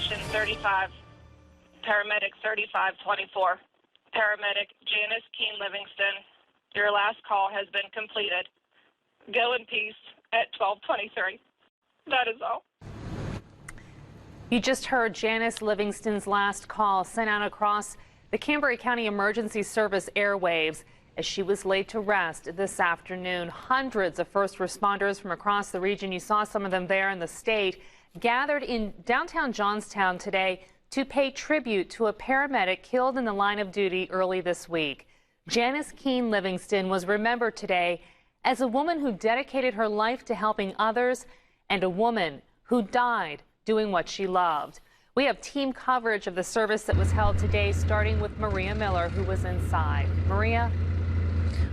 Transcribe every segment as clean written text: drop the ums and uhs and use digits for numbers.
Station 35, paramedic 3524. Paramedic Janice Keen Livingston, your last call has been completed. Go in peace at 12:23. That is all. You just heard Janice Livingston's last call sent out across the Cambria County Emergency Service airwaves as she was laid to rest this afternoon. Hundreds of first responders from across the region, you saw some of them there in the state, gathered in downtown Johnstown today to pay tribute to a paramedic killed in the line of duty early this week. Janice Keen Livingston was remembered today as a woman who dedicated her life to helping others and a woman who died doing what she loved. We have team coverage of the service that was held today, starting with Maria Miller, who was inside. Maria?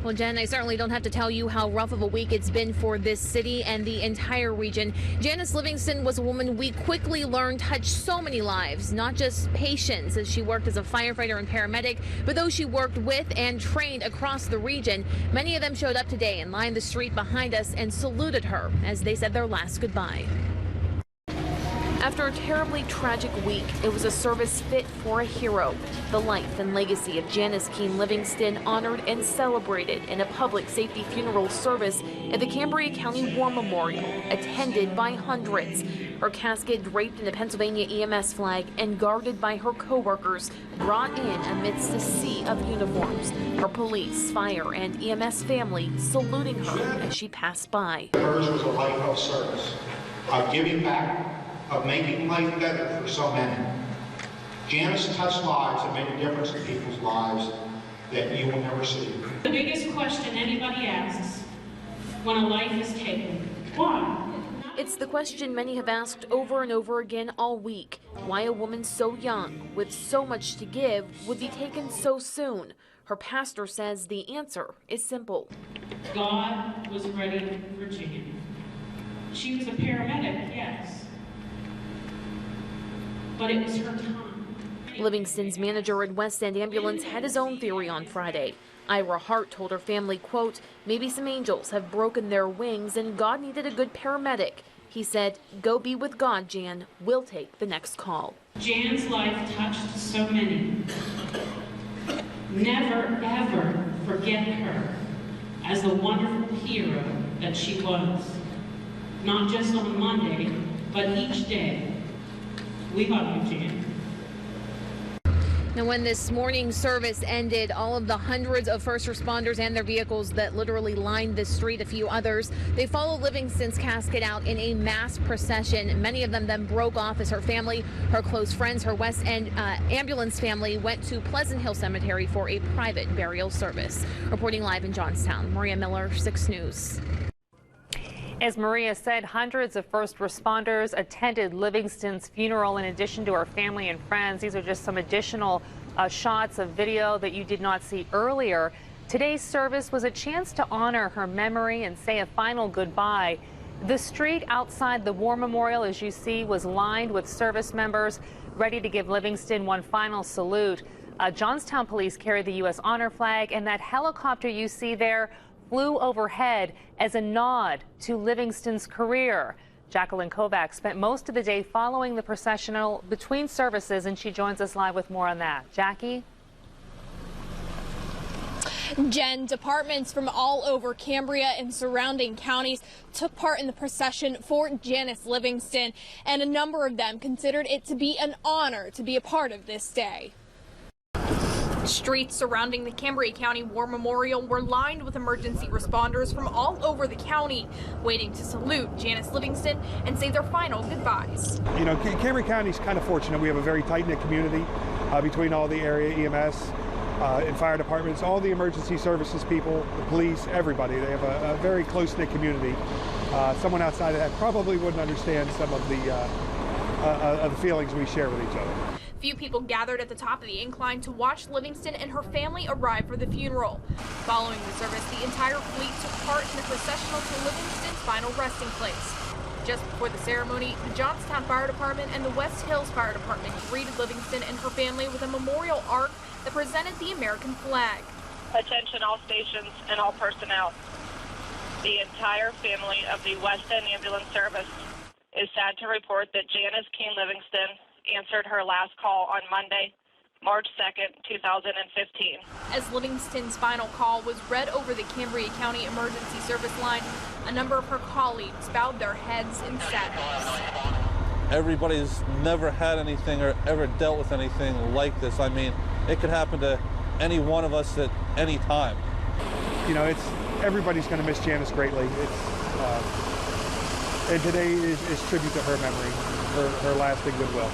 Well, Jen, I certainly don't have to tell you how rough of a week it's been for this city and the entire region. Janice Livingston was a woman we quickly learned touched so many lives, not just patients as she worked as a firefighter and paramedic, but those she worked with and trained across the region. Many of them showed up today and lined the street behind us and saluted her as they said their last goodbye. After a terribly tragic week, it was a service fit for a hero. The life and legacy of Janice Keen Livingston honored and celebrated in a public safety funeral service at the Cambria County War Memorial, attended by hundreds. Her casket draped in the Pennsylvania EMS flag and guarded by her co-workers, brought in amidst a sea of uniforms. Her police, fire, and EMS family saluting her as she passed by. Hers was a life of service, of giving back, of making life better for so many. Janice touched lives and made a difference in people's lives that you will never see. The biggest question anybody asks when a life is taken, why? It's the question many have asked over and over again all week. Why a woman so young, with so much to give, would be taken so soon? Her pastor says the answer is simple. God was ready for Jan. She was a paramedic, yes. But it was her time. Livingston's manager at West End Ambulance had his own theory on Friday. Ira Hart told her family, quote, maybe some angels have broken their wings and God needed a good paramedic. He said, go be with God, Jan. We'll take the next call. Jan's life touched so many. Never, ever forget her as the wonderful hero that she was. Not just on Monday, but each day. We love you, Jan. Now, when this morning's service ended, all of the hundreds of first responders and their vehicles that literally lined the street, a few others, they followed Livingston's casket out in a mass procession. Many of them then broke off as her family, her close friends, her West End ambulance family went to Pleasant Hill Cemetery for a private burial service. Reporting live in Johnstown, Maria Miller, 6 News. As Maria said, hundreds of first responders attended Livingston's funeral in addition to her family and friends. These are just some additional shots of video that you did not see earlier. Today's service was a chance to honor her memory and say a final goodbye. The street outside the War Memorial, as you see, was lined with service members ready to give Livingston one final salute. Johnstown police carried the U.S. honor flag, and that helicopter you see there flew overhead as a nod to Livingston's career. Jacqueline Kovac spent most of the day following the processional between services, and she joins us live with more on that. Jackie? Jen, departments from all over Cambria and surrounding counties took part in the procession for Janice Livingston, and a number of them considered it to be an honor to be a part of this day. Streets surrounding the Cambria County War Memorial were lined with emergency responders from all over the county, waiting to salute Janice Livingston and say their final goodbyes. You know, Cambria County is kind of fortunate. We have a very tight-knit community between all the area EMS and fire departments, all the emergency services people, the police, everybody. They have a very close-knit community. Someone outside of that probably wouldn't understand some of the feelings we share with each other. Few people gathered at the top of the incline to watch Livingston and her family arrive for the funeral. Following the service, the entire fleet took part in the processional to Livingston's final resting place. Just before the ceremony, the Johnstown Fire Department and the West Hills Fire Department greeted Livingston and her family with a memorial arch that presented the American flag. Attention all stations and all personnel. The entire family of the West End Ambulance Service is sad to report that Janice Keen Livingston answered her last call on Monday, March 2nd, 2015. As Livingston's final call was read over the Cambria County Emergency Service line, a number of her colleagues bowed their heads in sadness. Everybody's never had anything or ever dealt with anything like this. I mean, it could happen to any one of us at any time. You know, everybody's going to miss Janice greatly. And today is tribute to her memory, her lasting goodwill.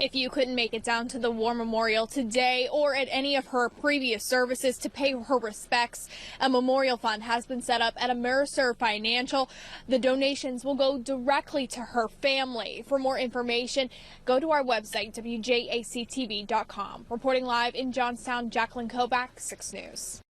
If you couldn't make it down to the War Memorial today or at any of her previous services to pay her respects, a memorial fund has been set up at Ameriserve Financial. The donations will go directly to her family. For more information, go to our website, WJACTV.com. Reporting live in Johnstown, Jacqueline Kovac, 6 News.